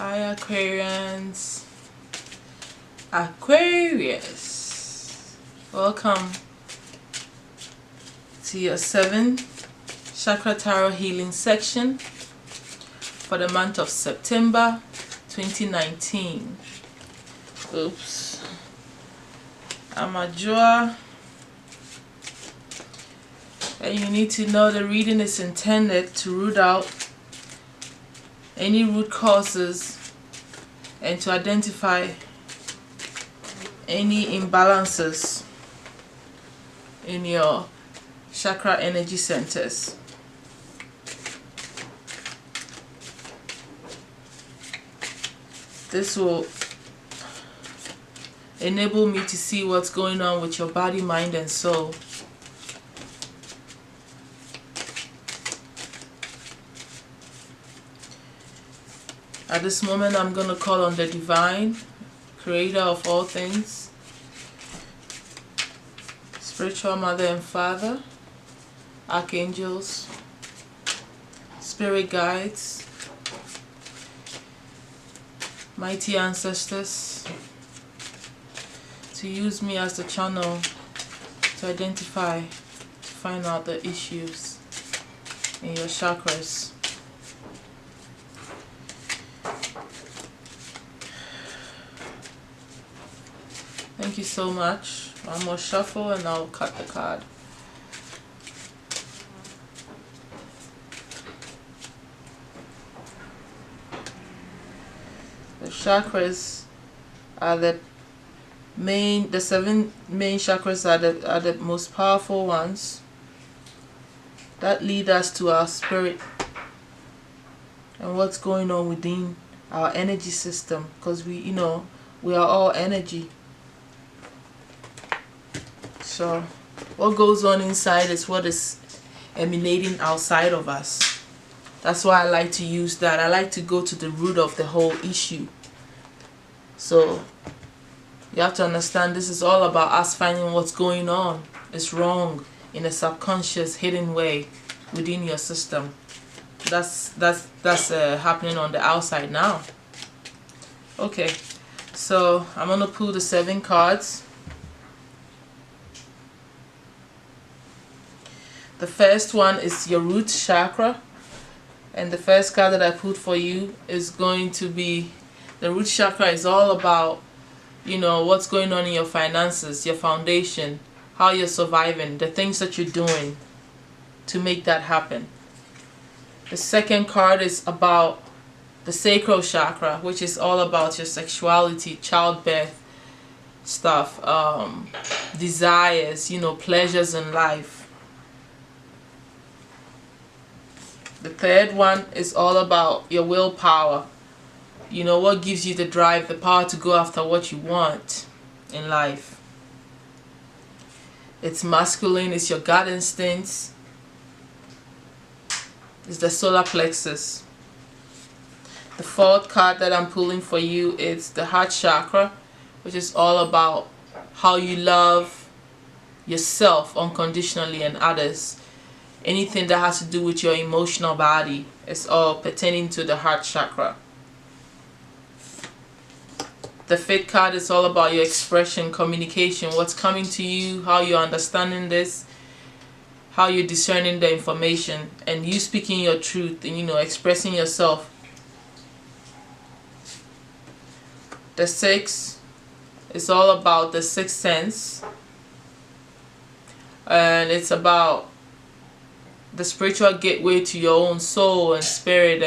Hi Aquarians. Aquarius, welcome to your 7 Chakra Tarot healing section for the month of September 2019. Oops. I'm a drawer, and you need to know the reading is intended to root out any root causes and to identify any imbalances in your chakra energy centers. This will enable me to see what's going on with your body, mind, and soul. At this moment, I'm going to call on the divine, creator of all things, spiritual mother and father, archangels, spirit guides, mighty ancestors, to use me as the channel to identify, to find out the issues in your chakras. Thank you so much. One more shuffle and I'll cut the card. The chakras are the 7 main chakras are the most powerful ones that lead us to our spirit and what's going on within our energy system, because we are all energy. So what goes on inside is what is emanating outside of us. That's why I like to use that. I like to go to the root of the whole issue. So you have to understand, this is all about us finding what's going on. It's wrong in a subconscious, hidden way within your system. That's happening on the outside now. Okay, so I'm gonna pull the 7 cards. The first one is your root chakra, and the first card that I put for you is going to be, the root chakra is all about, what's going on in your finances, your foundation, how you're surviving, the things that you're doing to make that happen. The second card is about the sacral chakra, which is all about your sexuality, childbirth stuff, desires, pleasures in life. The third one is all about your willpower. What gives you the drive, the power to go after what you want in life. It's masculine, it's your gut instincts. It's the solar plexus. The fourth card that I'm pulling for you is the heart chakra, which is all about how you love yourself unconditionally and others. Anything that has to do with your emotional body is all pertaining to the heart chakra. The fifth card is all about your expression, communication, what's coming to you, how you're understanding this, how you're discerning the information, and you speaking your truth and expressing yourself. The sixth is all about the sixth sense, and it's about the spiritual gateway to your own soul and spirit,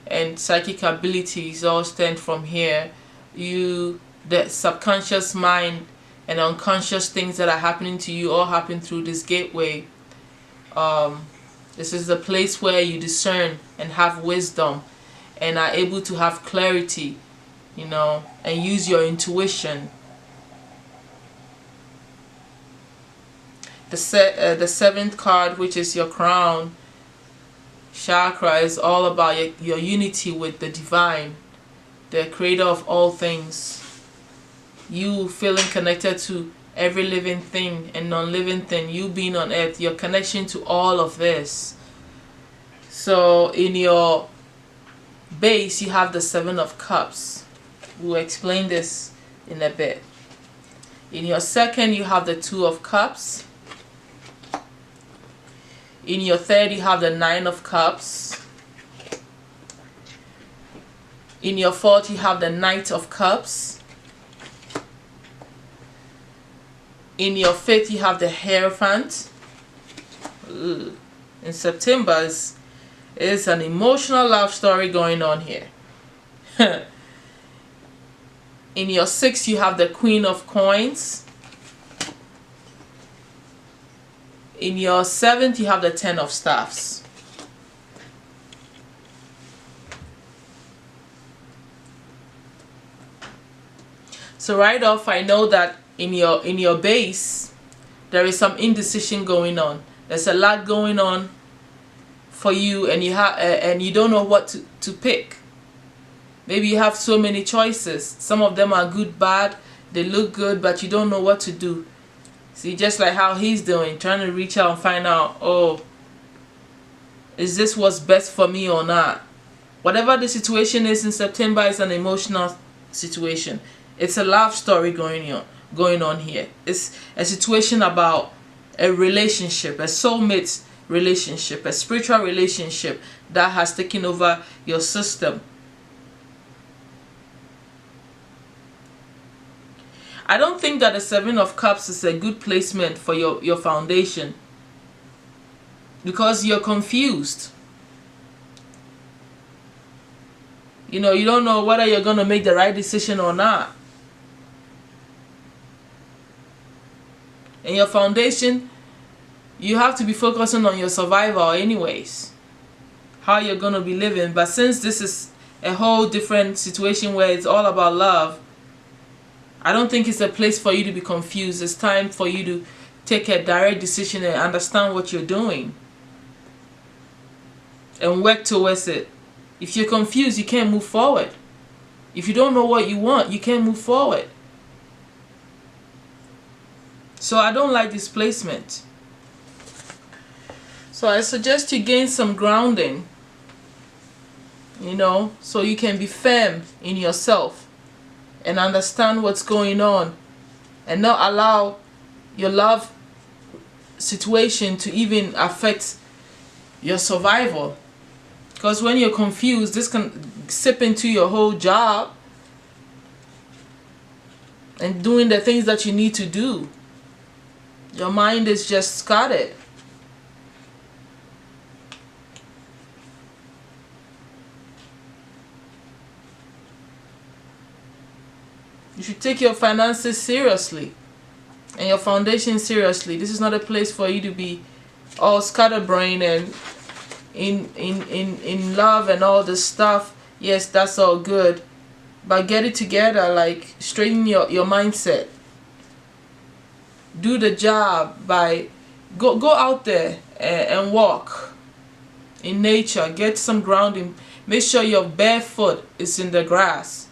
and psychic abilities all stem from here. The subconscious mind and unconscious things that are happening to you all happen through this gateway. This is the place where you discern and have wisdom and are able to have clarity, and use your intuition. The seventh card, which is your crown chakra, is all about your unity with the divine, the creator of all things. You feeling connected to every living thing and non-living thing, you being on earth, your connection to all of this. So in your base, you have the Seven of Cups. We'll explain this in a bit. In your second, you have the Two of Cups. In your third, you have the Nine of Cups. In your fourth, you have the Knight of Cups. In your fifth, you have the Hierophant. In September, it's an emotional love story going on here. In your sixth, you have the Queen of Coins. In your seventh, you have the Ten of Staffs. So right off, I know that in your base, there is some indecision going on. There's a lot going on for you, and you don't know what to pick. Maybe you have so many choices. Some of them are good, bad. They look good, but you don't know what to do. See, just like how he's doing, trying to reach out and find out, oh, is this what's best for me or not? Whatever the situation is in September is an emotional situation. It's a love story going on here. It's a situation about a relationship, a soulmate relationship, a spiritual relationship that has taken over your system. I don't think that the Seven of Cups is a good placement for your foundation, because you're confused. You know, you don't know whether you're going to make the right decision or not. And your foundation, you have to be focusing on your survival anyways, how you're going to be living. But since this is a whole different situation where it's all about love, I don't think it's a place for you to be confused. It's time for you to take a direct decision and understand what you're doing and work towards it. If you're confused, you can't move forward. If you don't know what you want, you can't move forward. So I don't like this placement. So I suggest you gain some grounding, you know, so you can be firm in yourself and understand what's going on, and not allow your love situation to even affect your survival. Because when you're confused, this can seep into your whole job and doing the things that you need to do. Your mind is just scattered. You should take your finances seriously and your foundation seriously. This is not a place for you to be all scatterbrained and in love and all this stuff. Yes, that's all good, but get it together. Like, straighten your mindset. Do the job by go out there and walk in nature. Get some grounding. Make sure your bare foot is in the grass,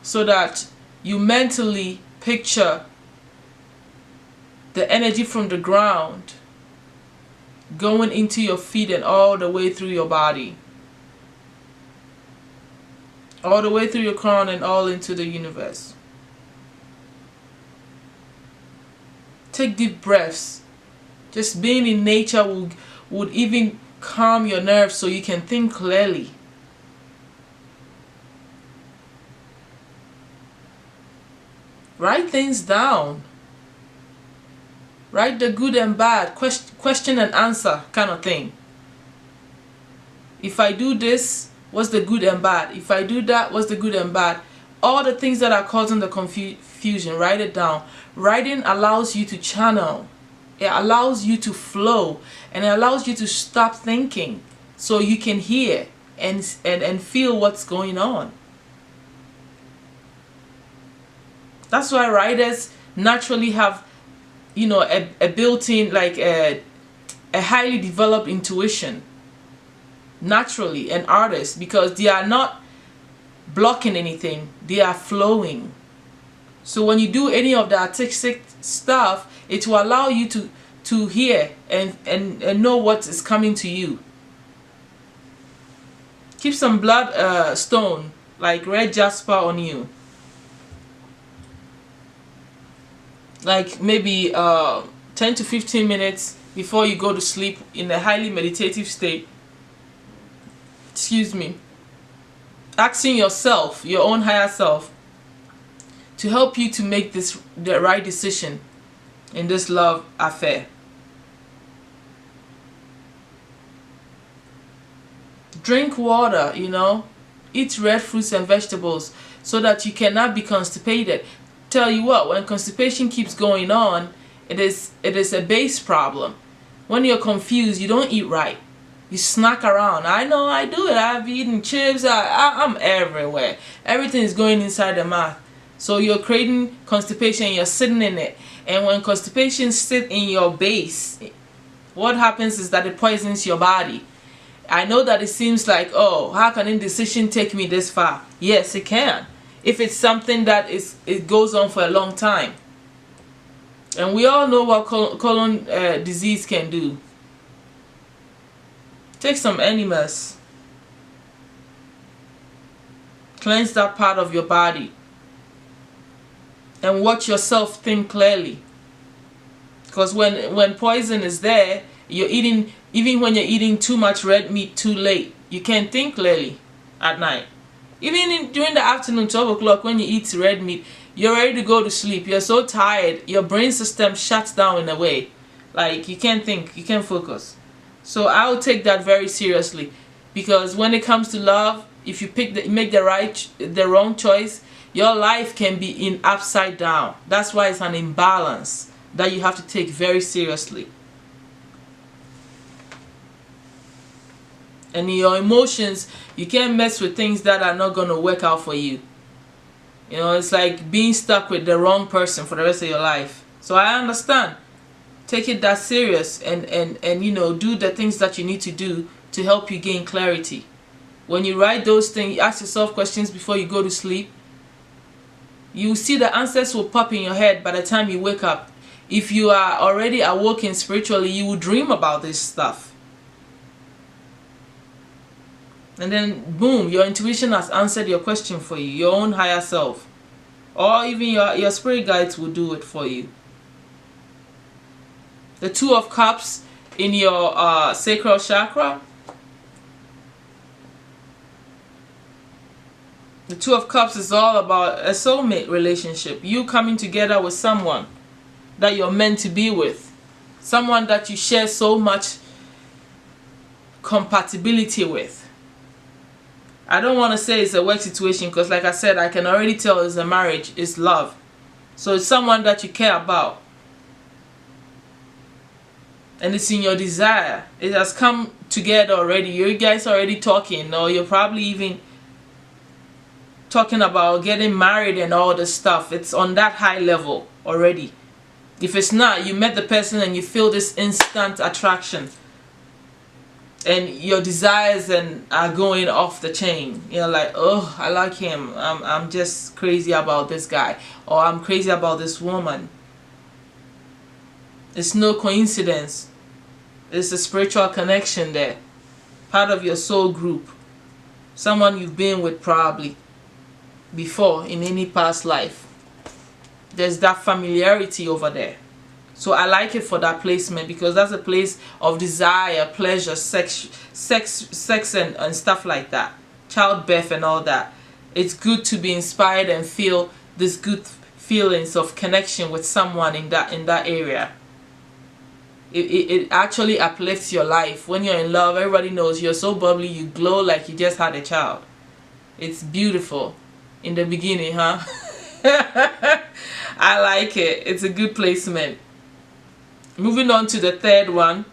so that you mentally picture the energy from the ground going into your feet and all the way through your body, all the way through your crown and all into the universe. Take deep breaths. Just being in nature would even calm your nerves so you can think clearly. Write things down. Write the good and bad, question and answer kind of thing. If I do this, what's the good and bad? If I do that, what's the good and bad? All the things that are causing the confusion, write it down. Writing allows you to channel. It allows you to flow, and it allows you to stop thinking so you can hear and feel what's going on. That's why writers naturally have, you know, a built-in, like a highly developed intuition naturally, and artists, because they are not blocking anything, they are flowing. So when you do any of the artistic stuff, it will allow you to hear and know what is coming to you. Keep some blood stone, like red jasper, on you. Like maybe 10 to 15 minutes before you go to sleep, in a highly meditative state. Excuse me. Asking yourself, your own higher self, to help you to make the right decision in this love affair. Drink water, you know. Eat red fruits and vegetables so that you cannot be constipated. Tell you what, when constipation keeps going on, it is a base problem. When you're confused, you don't eat right. You snack around. I know, I do it. I've eaten chips. I'm everywhere. Everything is going inside the mouth. So you're creating constipation. You're sitting in it. And when constipation sits in your base, what happens is that it poisons your body. I know that it seems like, oh, how can indecision take me this far? Yes, it can. If it's something that it goes on for a long time. And we all know what colon disease can do. Take some enemas. Cleanse that part of your body. And watch yourself think clearly. Because when poison is there, you're eating, even when you're eating too much red meat too late, you can't think clearly at night. Even during the afternoon, 12 o'clock, when you eat red meat, you're ready to go to sleep. You're so tired, your brain system shuts down in a way. Like, you can't think, you can't focus. So I'll take that very seriously. Because when it comes to love, if you make the wrong choice, your life can be in upside down. That's why it's an imbalance that you have to take very seriously. And in your emotions, you can't mess with things that are not going to work out for you. You know, it's like being stuck with the wrong person for the rest of your life. So I understand. Take it that serious and you know, do the things that you need to do to help you gain clarity. When you write those things, you ask yourself questions before you go to sleep. You see the answers will pop in your head by the time you wake up. If you are already awoken spiritually, you will dream about this stuff. And then, boom, your intuition has answered your question for you, your own higher self. Or even your spirit guides will do it for you. The Two of Cups in your sacral chakra. The Two of Cups is all about a soulmate relationship. You coming together with someone that you're meant to be with. Someone that you share so much compatibility with. I don't want to say it's a work situation because, like I said, I can already tell it's a marriage, it's love. So it's someone that you care about. And it's in your desire. It has come together already. You guys are already talking, or you're probably even talking about getting married and all this stuff. It's on that high level already. If it's not, you met the person and you feel this instant attraction. And your desires are going off the chain. You're like, oh, I like him. I'm just crazy about this guy. Or I'm crazy about this woman. It's no coincidence. It's a spiritual connection there. Part of your soul group. Someone you've been with probably before in any past life. There's that familiarity over there. So I like it for that placement because that's a place of desire, pleasure, sex and stuff like that. Childbirth and all that. It's good to be inspired and feel this good feelings of connection with someone in that area. It actually uplifts your life. When you're in love, everybody knows you're so bubbly, you glow like you just had a child. It's beautiful in the beginning, huh? I like it. It's a good placement. Moving on to the third one.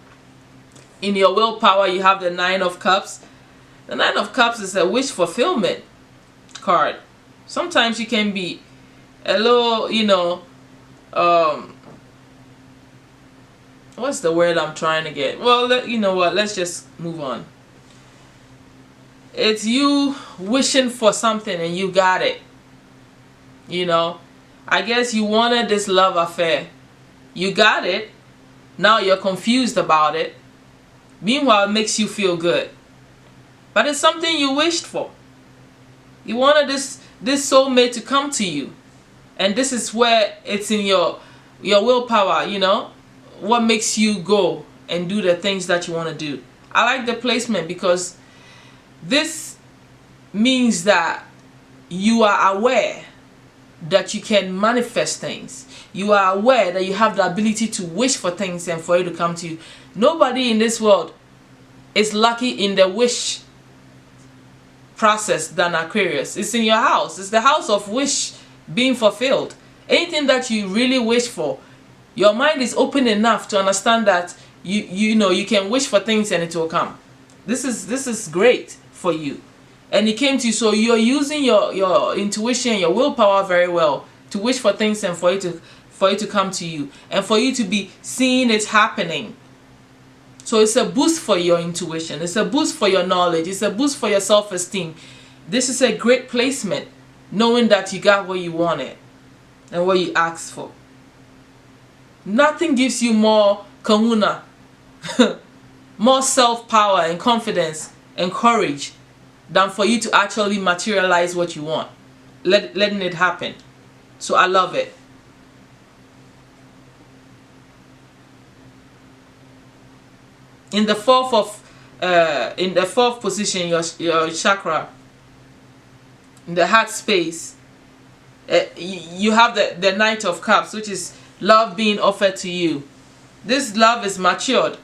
In your willpower, you have the Nine of Cups. The Nine of Cups is a wish fulfillment card. Sometimes you can be a little, you know, what's the word I'm trying to get? Well, you know what? Let's just move on. It's you wishing for something and you got it. You know, I guess you wanted this love affair. You got it. Now you're confused about it. Meanwhile, it makes you feel good. but it's something you wished for. You wanted this soulmate to come to you, and this is where it's in your willpower, you know, what makes you go and do the things that you want to do. I like the placement because this means that you are aware that you can manifest things. You are aware that you have the ability to wish for things and for it to come to you. Nobody in this world is lucky in the wish process than Aquarius. It's in your house. It's the house of wish being fulfilled. Anything that you really wish for, your mind is open enough to understand that you know you can wish for things and it will come. This is great for you, and it came to you. So you're using your intuition, your willpower very well to wish for things and for it to come to you, and for you to be seeing it happening. So it's a boost for your intuition. It's a boost for your knowledge. It's a boost for your self-esteem. This is a great placement, knowing that you got what you wanted and what you asked for. Nothing gives you more kahuna, more self-power and confidence and courage than for you to actually materialize what you want, letting it happen. So I love it. In the fourth position, your chakra, in the heart space, you have the Knight of Cups, which is love being offered to you. This love is matured.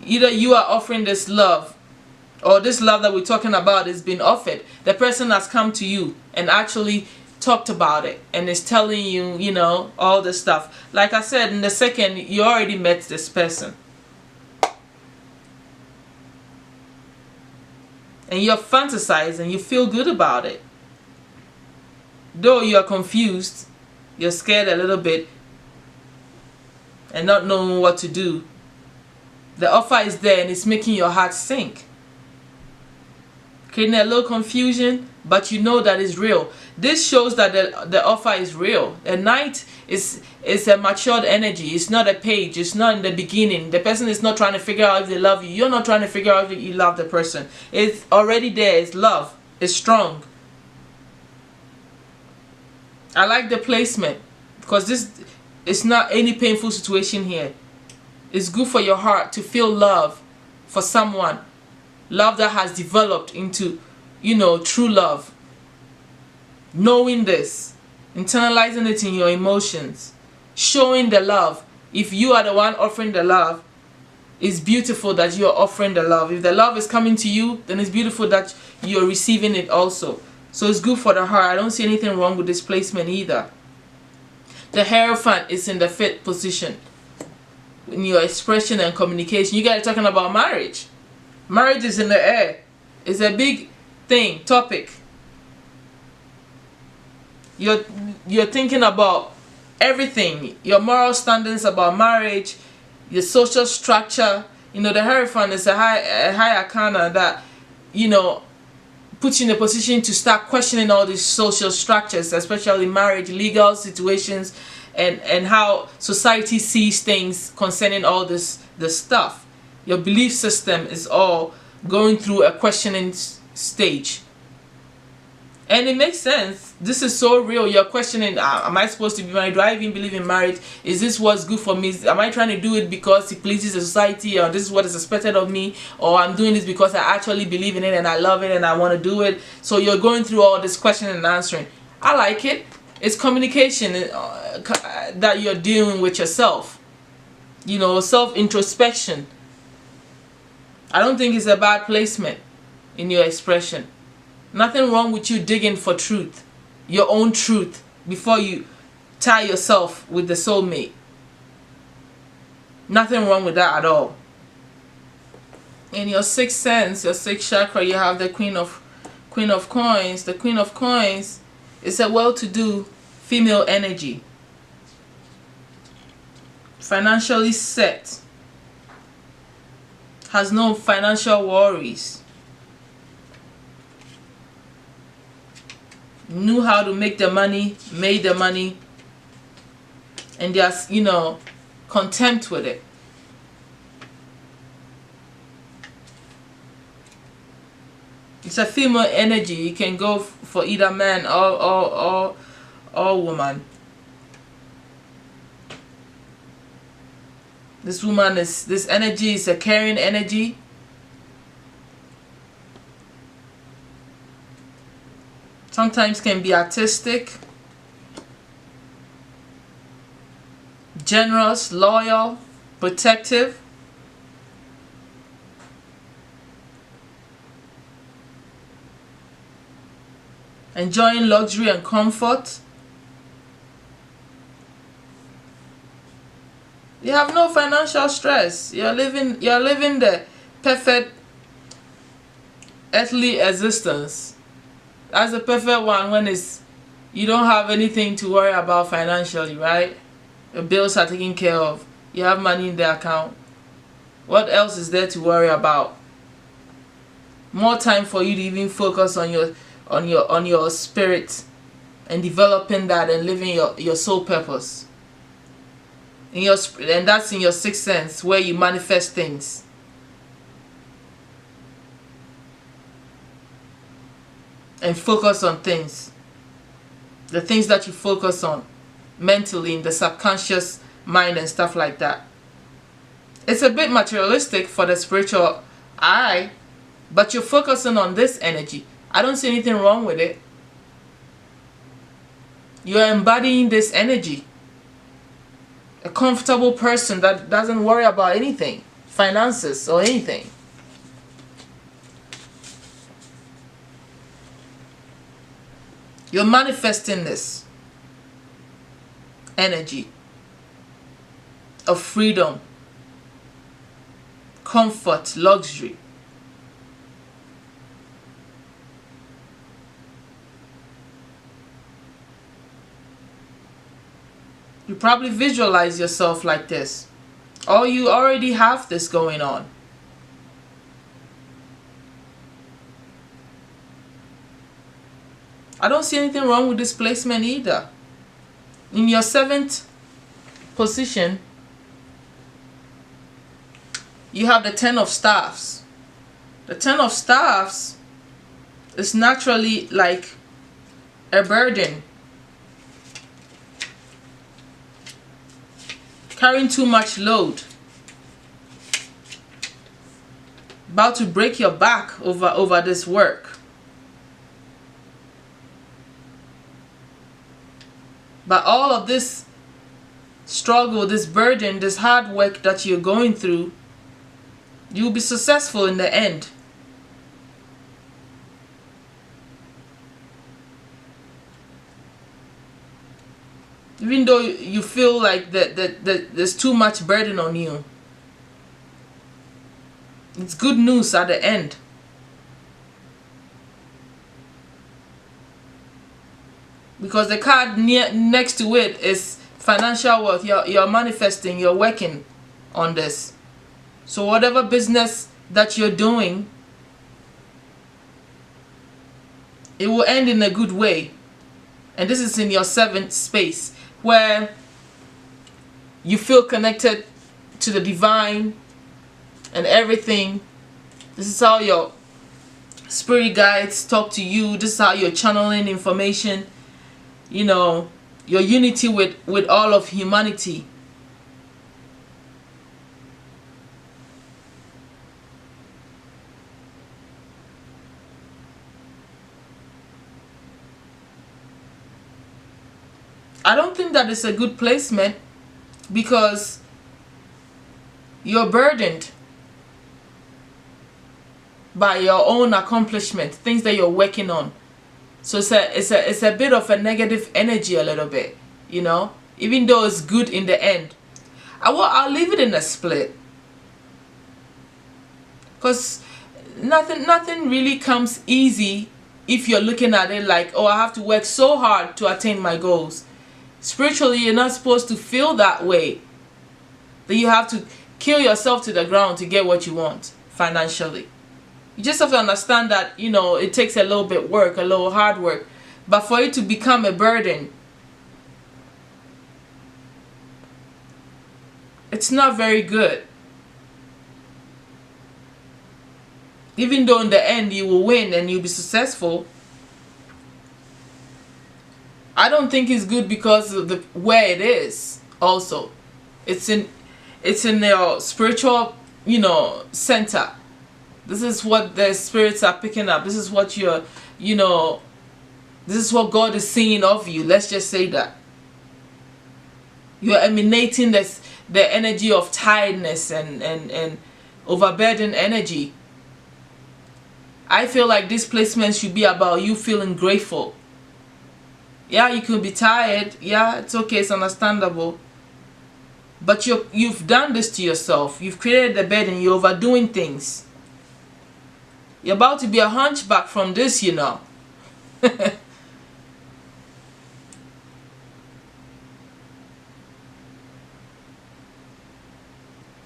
Either you are offering this love, or this love that we're talking about is being offered. The person has come to you and actually talked about it and is telling you, you know, all this stuff. Like I said, in the second, you already met this person. And you're fantasizing, you feel good about it. Though you're confused, you're scared a little bit, and not knowing what to do, the offer is there and it's making your heart sink. Creating a little confusion, but you know that it's real. This shows that the offer is real. A knight is a matured energy. It's not a page. It's not in the beginning. The person is not trying to figure out if they love you. You're not trying to figure out if you love the person. It's already there. It's love. It's strong. I like the placement because this is not any painful situation here. It's good for your heart to feel love for someone. Love that has developed into, you know, true love. Knowing this, internalizing it in your emotions, showing the love. If you are the one offering the love, it's beautiful that you are offering the love. If the love is coming to you, then it's beautiful that you're receiving it also. So it's good for the heart. I don't see anything wrong with this placement either. The Hierophant is in the 5th position. In your expression and communication, you guys are talking about marriage. Marriage is in the air. It's a big thing, topic. You're thinking about everything. Your moral standards about marriage, your social structure. You know, the Hierophant is a high arcana that, you know, puts you in a position to start questioning all these social structures, especially marriage, legal situations, and how society sees things concerning all this stuff. Your belief system is all going through a questioning stage. And it makes sense. This is so real. You're questioning, am I supposed to be married? Do I even believe in marriage? Is this what's good for me? Am I trying to do it because it pleases the society, or this is what is expected of me? Or I'm doing this because I actually believe in it and I love it and I want to do it? So you're going through all this questioning and answering. I like it. It's communication that you're dealing with yourself. You know, self-introspection. I don't think it's a bad placement in your expression. Nothing wrong with you digging for truth, your own truth, before you tie yourself with the soulmate. Nothing wrong with that at all. In your 6th sense, your 6th chakra, you have the Queen of Coins. The Queen of Coins is a well-to-do female energy, financially set, has no financial worries, knew how to make the money, made the money, and just, you know, content with it. It's a female energy. It can go for either man or woman. This energy is a caring energy. Sometimes can be artistic, generous, loyal, protective. Enjoying luxury and comfort. You have no financial stress. You're living the perfect earthly existence. That's the perfect one when you don't have anything to worry about financially, right? Your bills are taken care of. You have money in the account. What else is there to worry about? More time for you to even focus on your spirit and developing that and living your soul purpose. And that's in your sixth sense where you manifest things. And focus on things. The things that you focus on mentally in the subconscious mind and stuff like that. It's a bit materialistic for the spiritual eye, but you're focusing on this energy. I don't see anything wrong with it. You're embodying this energy. A comfortable person that doesn't worry about anything, finances or anything. You're manifesting this energy of freedom, comfort, luxury. You probably visualize yourself like this, or you already have this going on. I don't see anything wrong with this placement either. In your 7th position, you have the 10 of Staffs. The 10 of Staffs is naturally like a burden. Carrying too much load. About to break your back over this work. But all of this struggle, this burden, this hard work that you're going through, you'll be successful in the end. Even though you feel like that there's too much burden on you, it's good news at the end. Because the card next to it is financial wealth. You're manifesting, you're working on this. So whatever business that you're doing, it will end in a good way. And this is in your 7th space, where you feel connected to the divine and everything. This is how your spirit guides talk to you. This is how you're channeling information. You know, your unity with all of humanity. I don't think that is a good placement, because you're burdened by your own accomplishment, things that you're working on. So it's a bit of a negative energy a little bit, you know, even though it's good in the end. I'll leave it in a split, because nothing really comes easy if you're looking at it like, oh, I have to work so hard to attain my goals. Spiritually, you're not supposed to feel that way, that you have to kill yourself to the ground to get what you want financially. You just have to understand that, you know, it takes a little bit work, a little hard work. But for it to become a burden, it's not very good. Even though in the end you will win and you'll be successful, I don't think it's good because of the where it is. Also, it's in your spiritual, center. This is what the spirits are picking up. This is what you're, this is what God is seeing of you. Let's just say that you're emanating the energy of tiredness and overburdened energy. I feel like this placement should be about you feeling grateful. Yeah, you could be tired. Yeah, it's okay. It's understandable. But you've done this to yourself. You've created the bed and you're overdoing things. You're about to be a hunchback from this,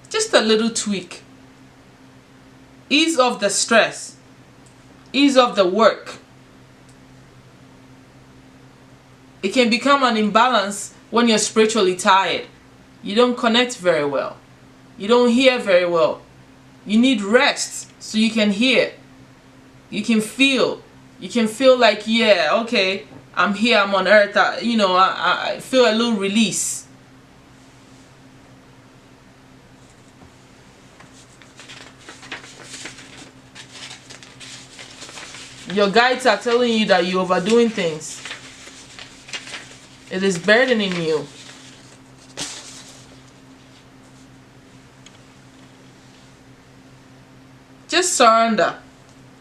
Just a little tweak. Ease off the stress. Ease off the work. It can become an imbalance when you're spiritually tired. You don't connect very well. You don't hear very well. You need rest so you can hear. You can feel. You can feel like, yeah, okay, I'm here, I'm on earth. I feel a little release. Your guides are telling you that you're overdoing things. It is burdening you. Just surrender.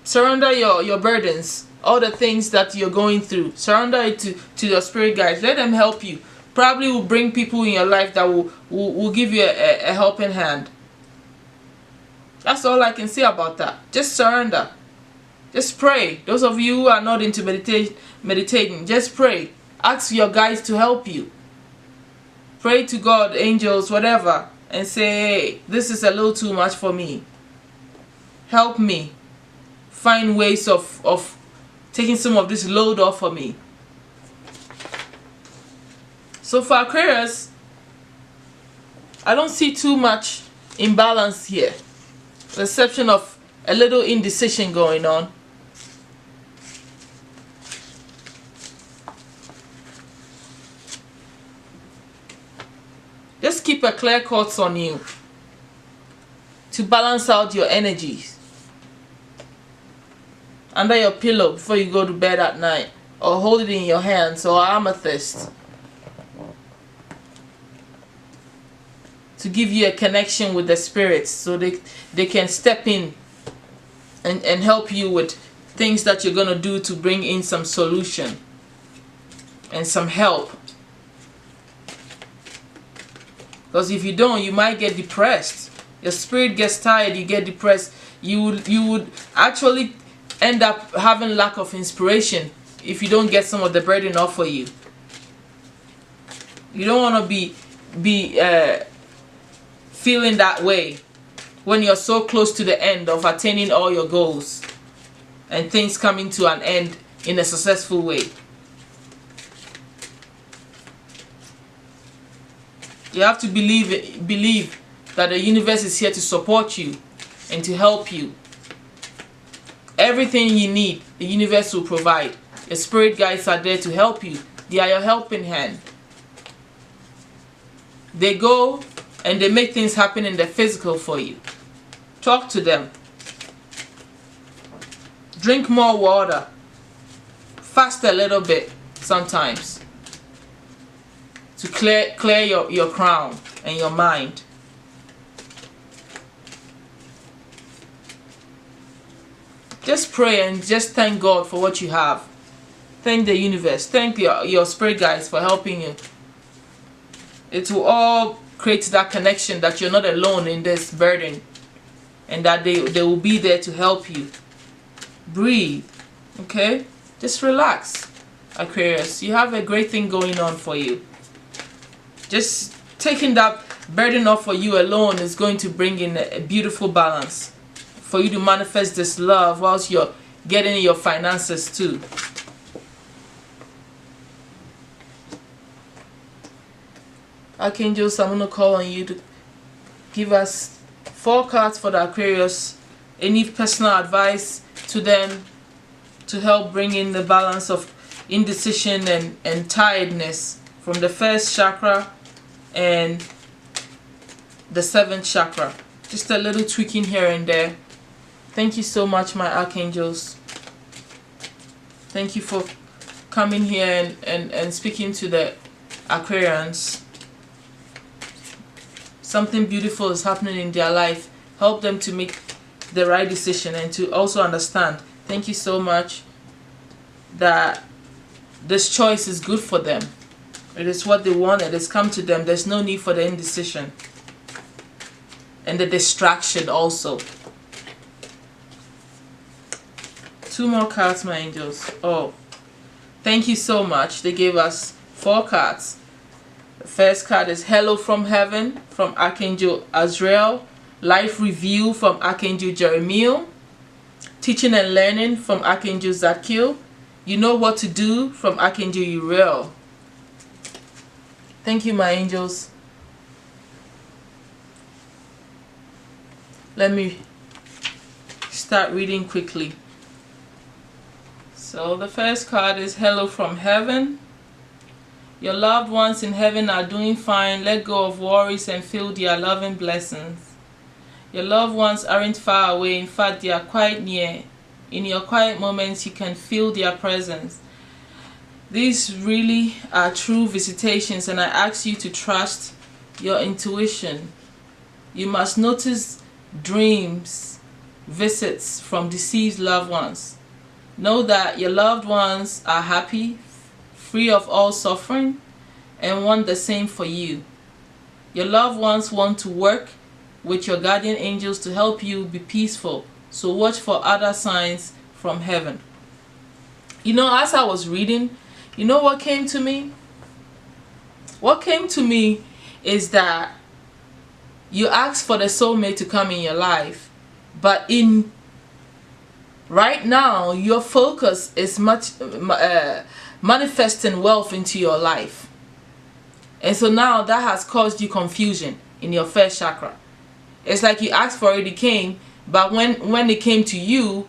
Surrender your burdens, all the things that you're going through. Surrender it to your spirit guides. Let them help you. Probably will bring people in your life that will give you a helping hand. That's all I can say about that. Just surrender. Just pray. Those of you who are not into meditating, just pray. Ask your guides to help you. Pray to God, angels, whatever, and say, hey, this is a little too much for me. Help me. Find ways of taking some of this load off for me. So for Aquarius, I don't see too much imbalance here. With the exception of a little indecision going on. Just keep a clear course on you to balance out your energies. Under your pillow before you go to bed at night, or hold it in your hands, or amethyst, to give you a connection with the spirits so they can step in and help you with things that you're going to do to bring in some solution and some help. Because if you don't, you might get depressed. Your spirit gets tired, you get depressed. You would actually end up having lack of inspiration if you don't get some of the burden off for you. You don't want to be feeling that way when you're so close to the end of attaining all your goals and things coming to an end in a successful way. You have to believe that the universe is here to support you and to help you. Everything you need, the universe will provide. Your spirit guides are there to help you. They are your helping hand. They go and they make things happen in the physical for you. Talk to them. Drink more water. Fast a little bit sometimes to clear your crown and your mind. Just pray and just thank God for what you have. Thank the universe. Thank your spirit guides for helping you. It will all create that connection that you're not alone in this burden, and that they will be there to help you. Breathe. Okay? Just relax, Aquarius. You have a great thing going on for you. Just taking that burden off for you alone is going to bring in a beautiful balance for you to manifest this love whilst you're getting your finances too. Archangels, I'm going to call on you to give us 4 cards for the Aquarius any personal advice to them to help bring in the balance of indecision and tiredness from the first chakra and the 7th chakra. Just a little tweaking here and there. Thank you so much, my archangels. Thank you for coming here and speaking to the Aquarians. Something beautiful is happening in their life. Help them to make the right decision and to also understand. Thank you so much that this choice is good for them. It is what they want. It has come to them. There's no need for the indecision and the distraction also. 2 more cards, my angels. Oh, thank you so much. They gave us 4 cards. The first card is Hello from Heaven from Archangel Azrael. Life Review from Archangel Jeremiah. Teaching and Learning from Archangel Zadkiel. You Know What to Do from Archangel Uriel. Thank you, my angels. Let me start reading quickly. So the first card is Hello from Heaven. Your loved ones in heaven are doing fine. Let go of worries and feel their loving blessings. Your loved ones aren't far away. In fact, they are quite near. In your quiet moments, you can feel their presence. These really are true visitations, and I ask you to trust your intuition. You must notice dreams, visits from deceased loved ones. Know that your loved ones are happy, free of all suffering, and want the same for you. Your loved ones want to work with your guardian angels to help you be peaceful, so watch for other signs from heaven. You know, as I was reading, you know what came to me? What came to me is that you asked for the soulmate to come in your life, but right now your focus is manifesting wealth into your life, and so now that has caused you confusion in your first chakra. It's like you asked for it, it came, but when it came to you,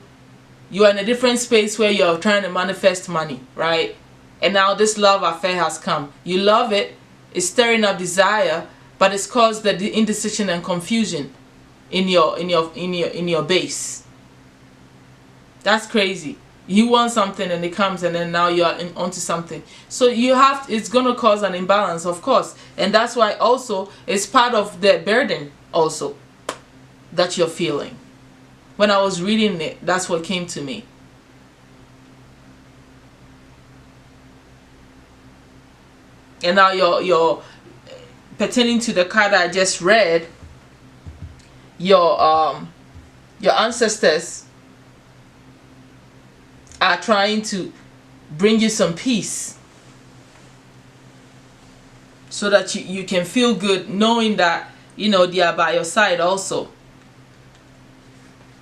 you are in a different space where you're trying to manifest money, right? And now this love affair has come. You love it, it's stirring up desire, but it's caused the indecision and confusion in your base. That's crazy. You want something and it comes, and then now you're onto something. So it's gonna cause an imbalance, of course, and that's why also it's part of the burden also that you're feeling. When I was reading it, that's what came to me. And now you're pertaining to the card I just read. Your ancestors are trying to bring you some peace, so that you can feel good knowing that, you know, they are by your side also,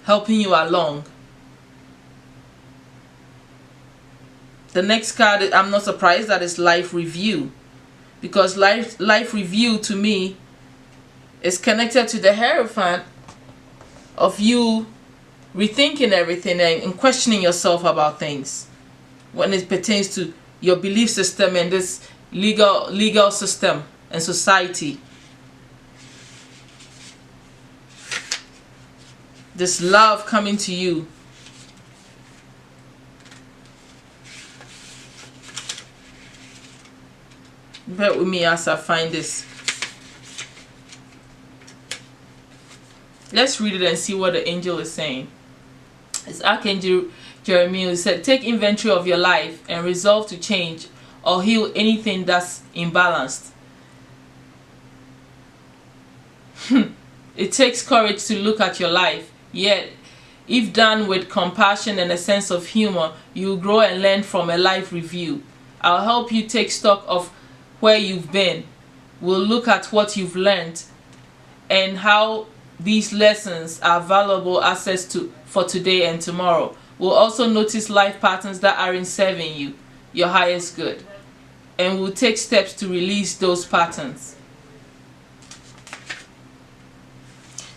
helping you along. The next card, I'm not surprised that it's Life Review, because life review to me is connected to the Hierophant of you rethinking everything and questioning yourself about things when it pertains to your belief system and this legal system and society. This love coming to you. Bear with me as I find this. Let's read it and see what the angel is saying. It's Archangel Jeremiah. He said, take inventory of your life and resolve to change or heal anything that's imbalanced. It takes courage to look at your life, yet if done with compassion and a sense of humor, you will grow and learn from a life review. I'll help you take stock of where you've been. We'll look at what you've learned and how these lessons are valuable assets for today and tomorrow. We'll also notice life patterns that aren't serving you, your highest good, and we'll take steps to release those patterns.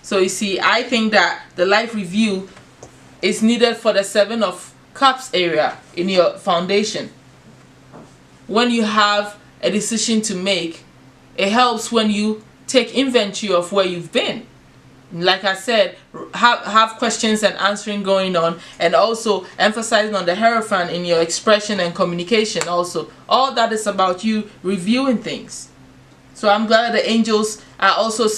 So So you see, I think that the life review is needed for the Seven of Cups area in your foundation. When you have a decision to make, it helps when you take inventory of where you've been. Like I said, have questions and answering going on, and also emphasizing on the Hierophant in your expression and communication. Also, all that is about you reviewing things. So I'm glad the angels are also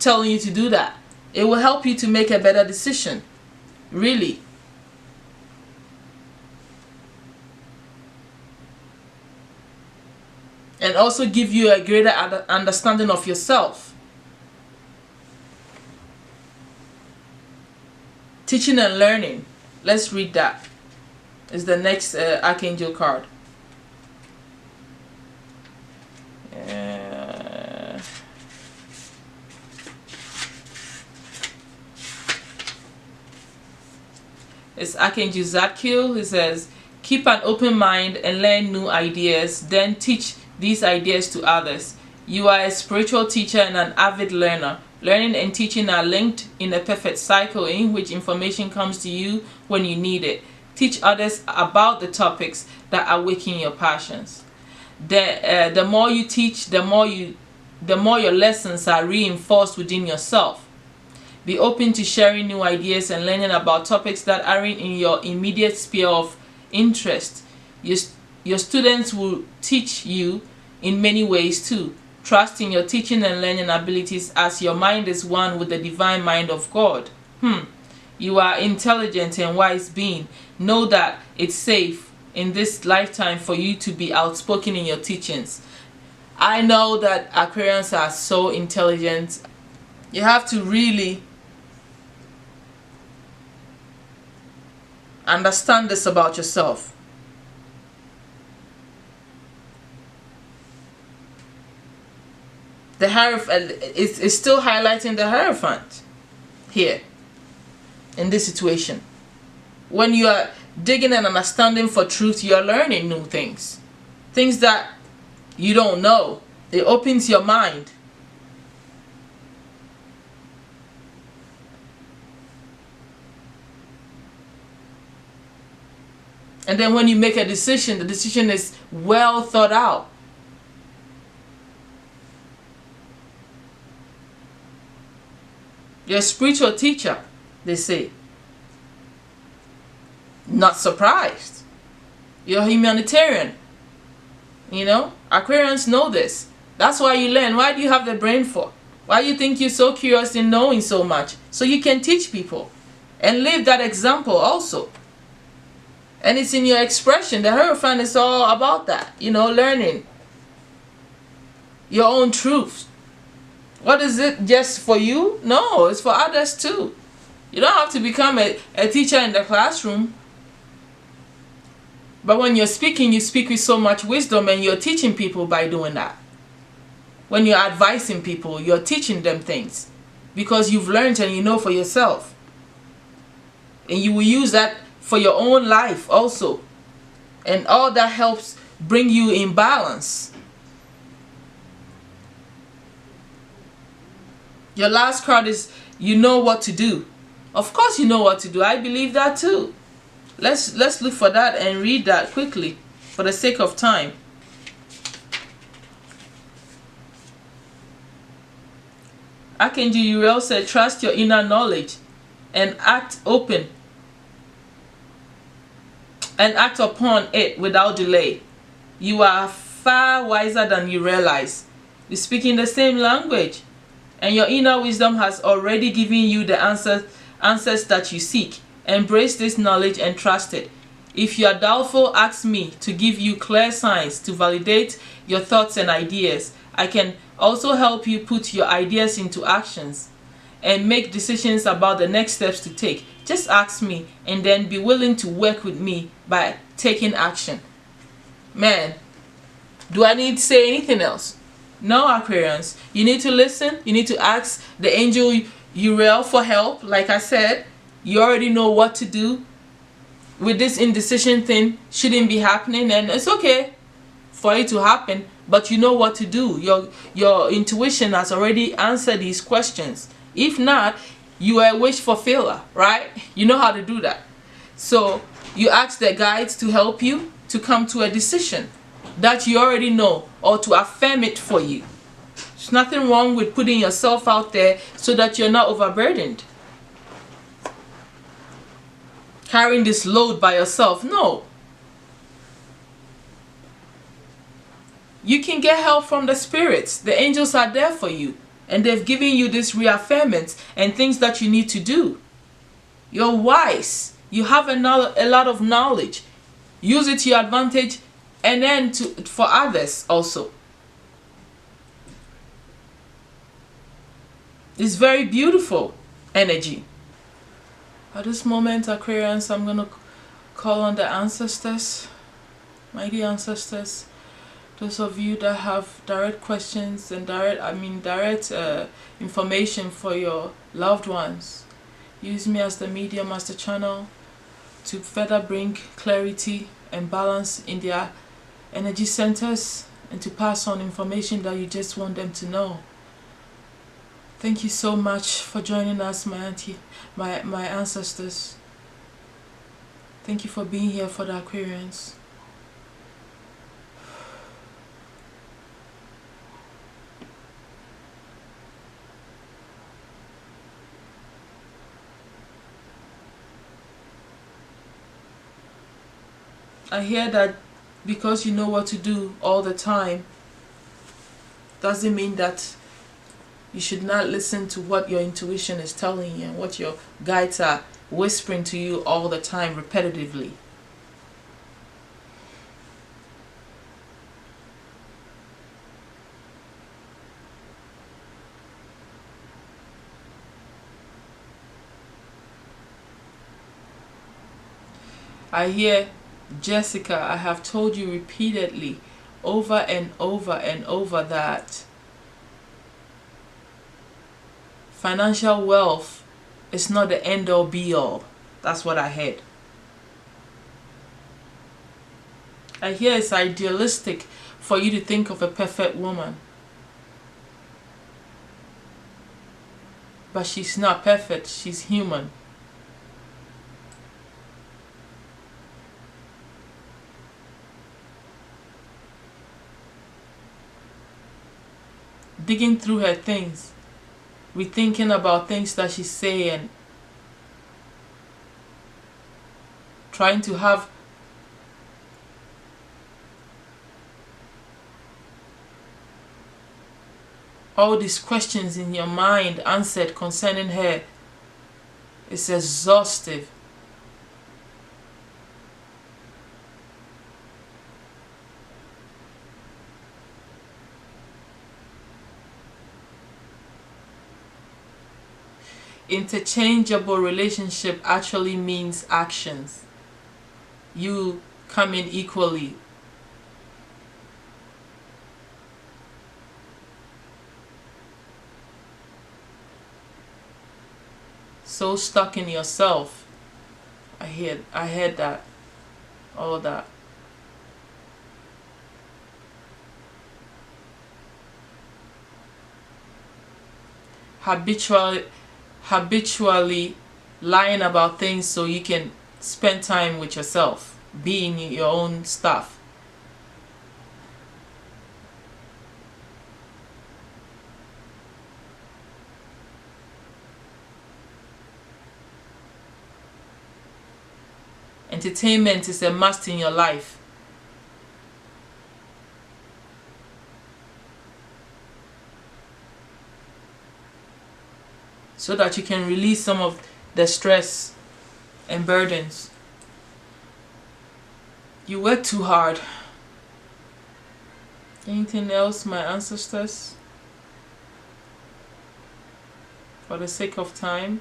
telling you to do that. It will help you to make a better decision, really. And also give you a greater understanding of yourself. Teaching and learning. Let's read that. Is the next Archangel card. It's Archangel Zadkiel. He says, keep an open mind and learn new ideas, then teach these ideas to others. You are a spiritual teacher and an avid learner. Learning and teaching are linked in a perfect cycle in which information comes to you when you need it. Teach others about the topics that awaken your passions. The more you teach, the more your lessons are reinforced within yourself. Be open to sharing new ideas and learning about topics that aren't in your immediate sphere of interest. Your students will teach you in many ways too. Trust in your teaching and learning abilities, as your mind is one with the divine mind of God. You are intelligent and wise being. Know that it's safe in this lifetime for you to be outspoken in your teachings. I know that Aquarians are so intelligent. You have to really understand this about yourself. The Hierophant is still highlighting the Hierophant here in this situation. When you are digging and understanding for truth, you are learning new things. Things that you don't know. It opens your mind. And then when you make a decision, the decision is well thought out. You're a spiritual teacher, they say. Not surprised. You're a humanitarian. You know, Aquarians know this. That's why you learn. Why do you have the brain for? Why do you think you're so curious in knowing so much? So you can teach people and live that example also. And it's in your expression. The Hierophant is all about that. You know, learning your own truth. What is it just for you? No, it's for others too. You don't have to become a teacher in the classroom. But when you're speaking, you speak with so much wisdom, and you're teaching people by doing that. When you're advising people, you're teaching them things because you've learned and you know for yourself. And you will use that for your own life also. And all that helps bring you in balance. Your last card is you know what to do. Of course you know what to do. I believe that too. Let's look for that and read that quickly for the sake of time. Archangel Uriel said, trust your inner knowledge and act open and act upon it without delay. You are far wiser than you realize. You speak in the same language, and your inner wisdom has already given you the answers that you seek. Embrace this knowledge and trust it. If you are doubtful, ask me to give you clear signs to validate your thoughts and ideas. I can also help you put your ideas into actions and make decisions about the next steps to take. Just ask me and then be willing to work with me by taking action. Man, do I need to say anything else? No, Aquarians. You need to listen. You need to ask the angel Uriel for help. Like I said, you already know what to do. With this indecision thing, shouldn't be happening, and it's okay for it to happen, but you know what to do. Your intuition has already answered these questions. If not, you are a wish fulfiller, right? You know how to do that. So you ask the guides to help you to come to a decision that you already know, or to affirm it for you. There's nothing wrong with putting yourself out there so that you're not overburdened, carrying this load by yourself. No. You can get help from the spirits. The angels are there for you, and they've given you these reaffirmance and things that you need to do. You're wise. You have a lot of knowledge. Use it to your advantage, and then for others also. It's very beautiful energy. At this moment, Aquarians, I'm going to call on the ancestors, mighty ancestors. Those of you that have direct questions and direct information for your loved ones, use me as the medium, as the channel, to further bring clarity and balance in their energy centers, and to pass on information that you just want them to know. Thank you so much for joining us, my ancestors. Thank you for being here for the Aquarians. I hear that because you know what to do all the time, doesn't mean that you should not listen to what your intuition is telling you and what your guides are whispering to you all the time, repetitively. I hear, Jessica, I have told you repeatedly, over and over and over, that financial wealth is not the end all be all. That's what I heard. I hear it's idealistic for you to think of a perfect woman. But she's not perfect, she's human. Digging through her things, rethinking about things that she's saying, trying to have all these questions in your mind answered concerning her. It's exhaustive. Interchangeable relationship actually means actions. You come in equally. So stuck in yourself. I heard that. All that. Habitually lying about things so you can spend time with yourself, being your own stuff. Entertainment is a must in your life. So that you can release some of the stress and burdens. You work too hard. Anything else, my ancestors? For the sake of time.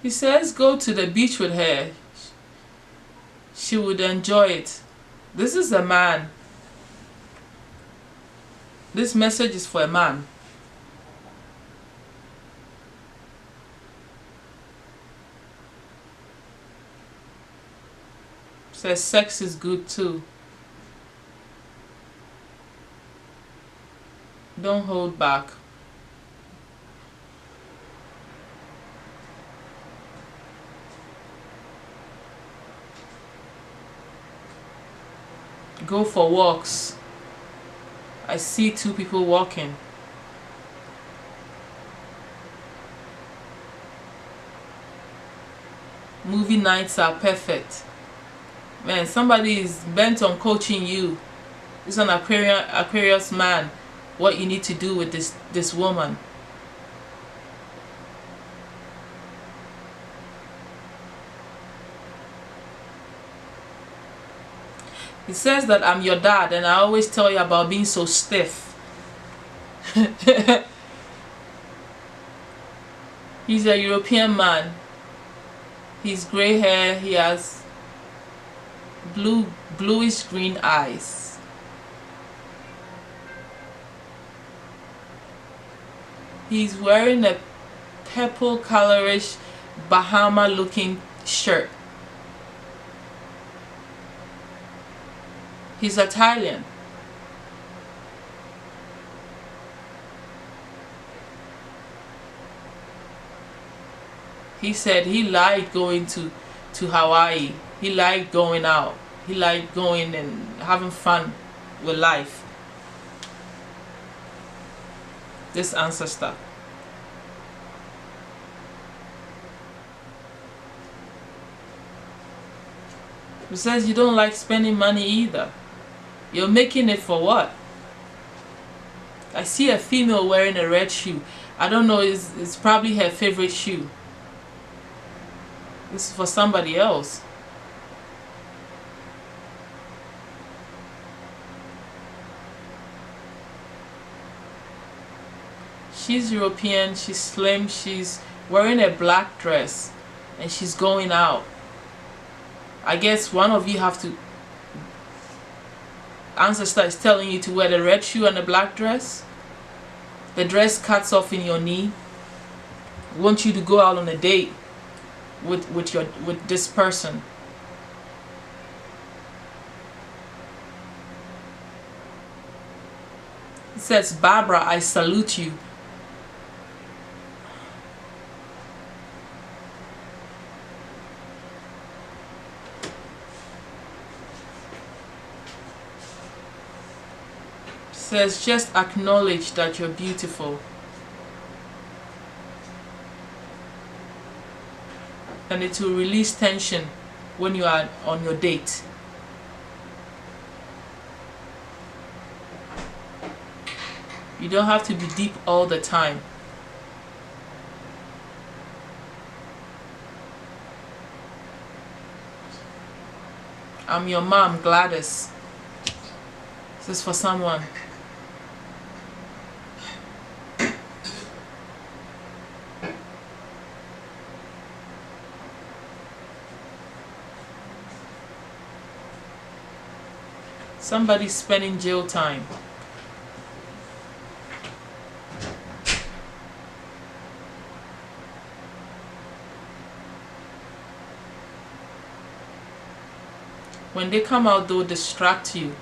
He says go to the beach with her. She would enjoy it. This is a man. This message is for a man. Says sex is good too. Don't hold back. Go for walks. I see 2 people walking. Movie nights are perfect. Man, somebody is bent on coaching you. It's an Aquarius man. What you need to do with this woman. He says that I'm your dad and I always tell you about being so stiff. He's a European man. He's gray hair. He has bluish green eyes. He's wearing a purple colorish Bahama looking shirt. He's Italian. He said he liked going to Hawaii. He liked going out. He liked going and having fun with life. This ancestor. He says you don't like spending money either. You're making it for what? I see a female wearing a red shoe. I don't know, it's probably her favorite shoe. This is for somebody else. She's European, she's slim, she's wearing a black dress and she's going out. I guess one of you have to, ancestor is telling you to wear the red shoe and the black dress. The dress cuts off in your knee. Want you to go out on a date with this person. It says, Barbara, I salute you. Says just acknowledge that you're beautiful and it will release tension when you are on your date. You don't have to be deep all the time. I'm your mom, Gladys. This is for someone. Somebody's spending jail time. When they come out, they'll distract you.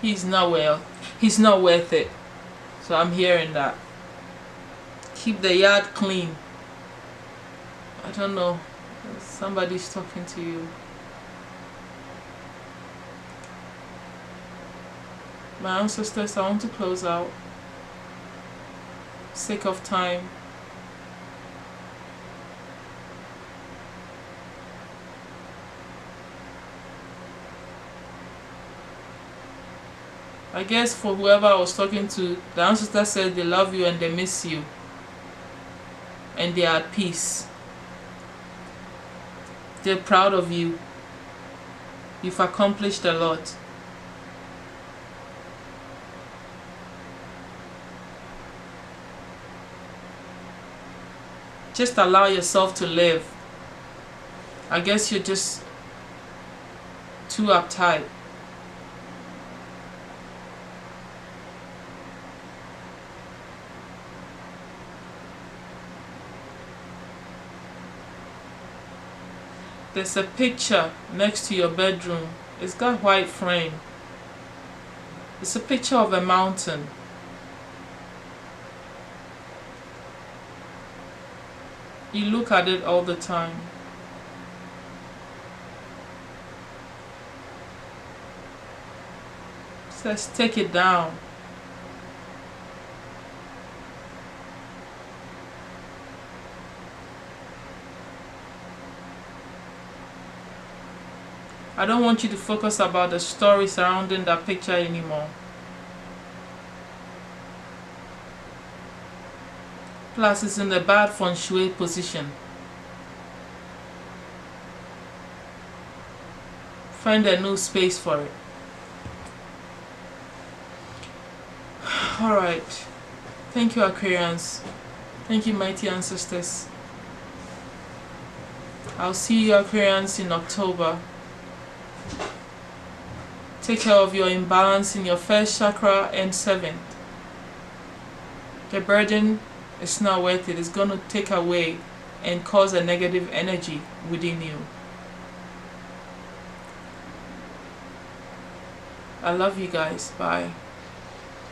He's not well. He's not worth it. So I'm hearing that. Keep the yard clean. I don't know. Somebody's talking to you. My ancestors, I want to close out. Sake of time. I guess for whoever I was talking to, the ancestor said they love you and they miss you. And they are at peace. They're proud of you. You've accomplished a lot. Just allow yourself to live. I guess you're just too uptight. There's a picture next to your bedroom. It's got white frame. It's a picture of a mountain. You look at it all the time. It says take it down. I don't want you to focus about the story surrounding that picture anymore. Plus, it's in the bad feng shui position. Find a new space for it. Alright. Thank you, Aquarians. Thank you, mighty ancestors. I'll see you, Aquarians, in October. Take care of your imbalance in your first chakra and 7th. The burden is not worth it. It's going to take away and cause a negative energy within you. I love you guys. Bye.